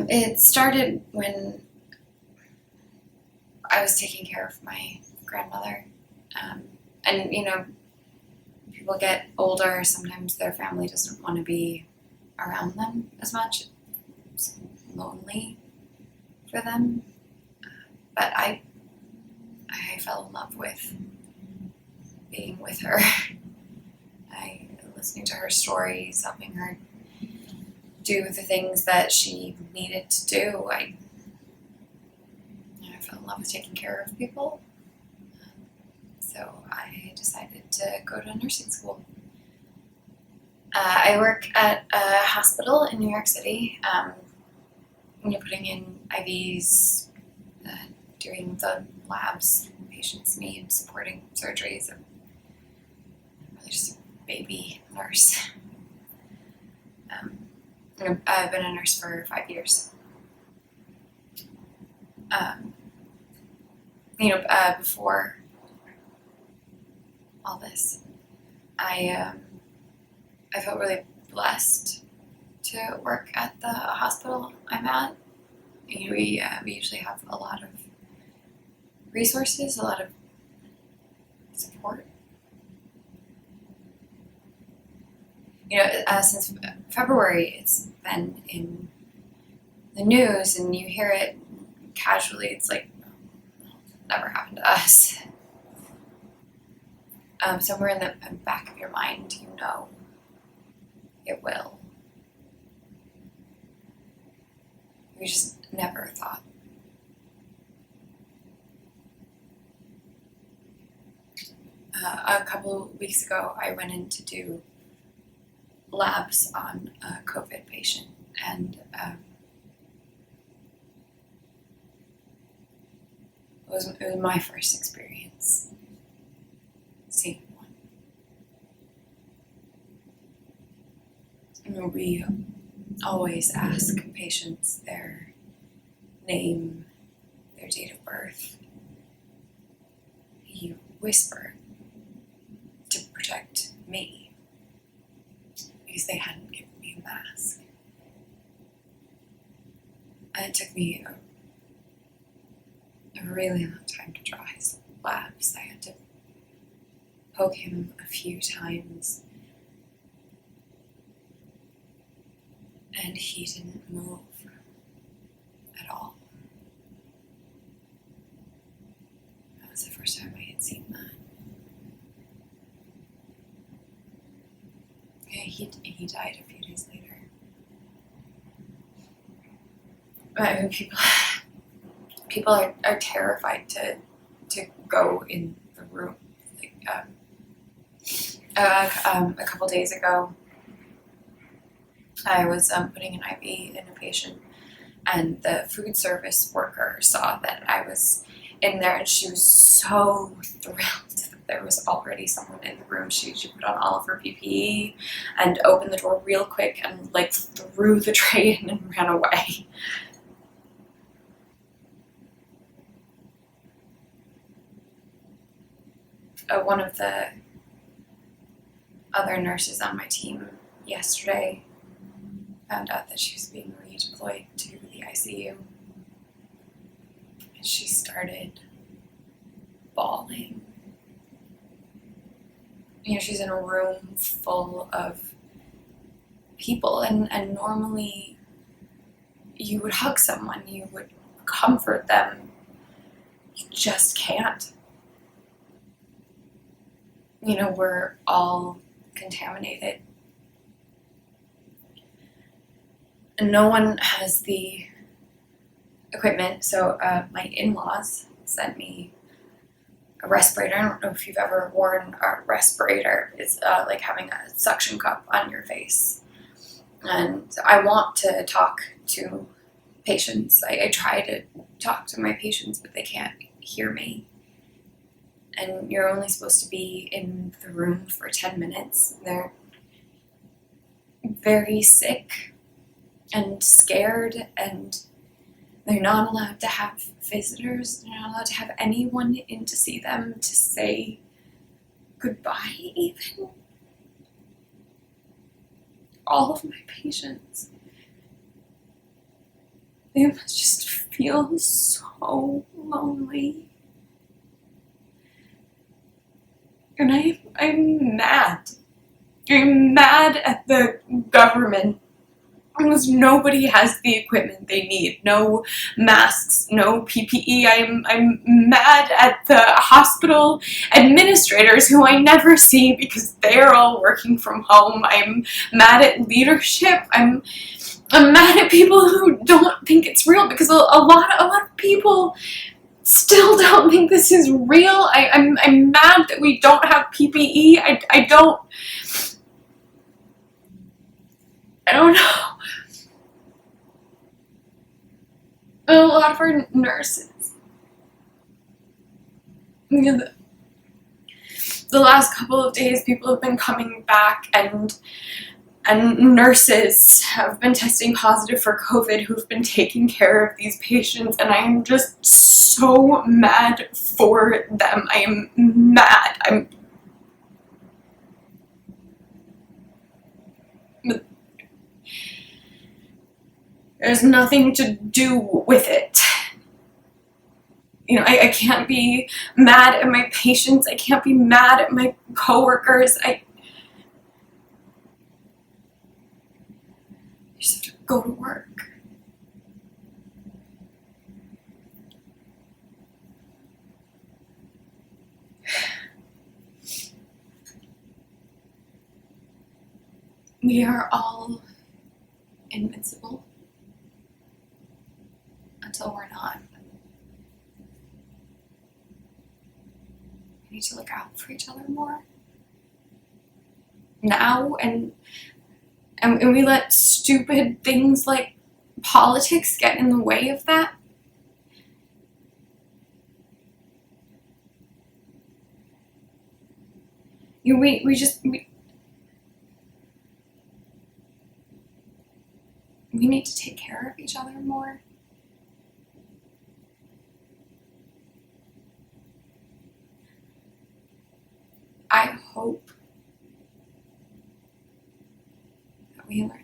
It started when I was taking care of my grandmother. And, people get older, sometimes their family doesn't want to be around them as much. It's lonely for them. But I fell in love with being with her. Listening to her stories, helping her do the things that she needed to do. I fell in love with taking care of people. So I decided to go to nursing school. I work at a hospital in New York City, putting in IVs, doing the labs patients need, supporting surgeries. I'm really just a baby nurse. I've been a nurse for 5 years. Before all this, I felt really blessed to work at the hospital I'm at. We usually have a lot of resources, a lot of support. Since February, it's been in the news, and you hear it casually. It's like, never happened to us. Somewhere in the back of your mind, it will. We just never thought. A couple weeks ago, I went in to do labs on a COVID patient, and it was my first experience seeing one. We always ask patients their name, their date of birth. He whispered to protect me because they hadn't given me a mask. And it took me a really long time to draw his labs. I had to poke him a few times, and he didn't move at all. That was the first time I had seen that. Yeah, he died a few days later. People are terrified to go in the room. A couple days ago, I was putting an IV in a patient, and the food service worker saw that I was in there, and she was so thrilled that there was already someone in the room. She put on all of her PPE and opened the door real quick and threw the tray in and ran away. One of the other nurses on my team yesterday found out that she was being redeployed to the ICU. And she started bawling. She's in a room full of people, and normally you would hug someone, you would comfort them. You just can't. We're all contaminated. And no one has the equipment, so my in-laws sent me a respirator. I don't know if you've ever worn a respirator. It's like having a suction cup on your face. And I want to talk to patients. I try to talk to my patients, but they can't hear me. And you're only supposed to be in the room for 10 minutes. They're very sick and scared, and they're not allowed to have visitors. They're not allowed to have anyone in to see them, to say goodbye even. all of my patients. They must just feel so lonely. And I'm mad. I'm mad at the government because nobody has the equipment they need. No masks, no PPE. I'm mad at the hospital administrators who I never see because they're all working from home. I'm mad at leadership. I'm mad at people who don't think it's real because a lot of people still don't think this is real. I'm mad that we don't have PPE. I don't know. A lot of our nurses, you know, the last couple of days, people have been coming back, and nurses have been testing positive for COVID who've been taking care of these patients, and I am just so mad for them. I am mad. There's nothing to do with it. You know, I can't be mad at my patients. I can't be mad at my coworkers. I just have to go to work. We are all invincible until we're not. We need to look out for each other more now, and we let stupid things like politics get in the way of that. You know, we need to take care of each other more. I hope that we learn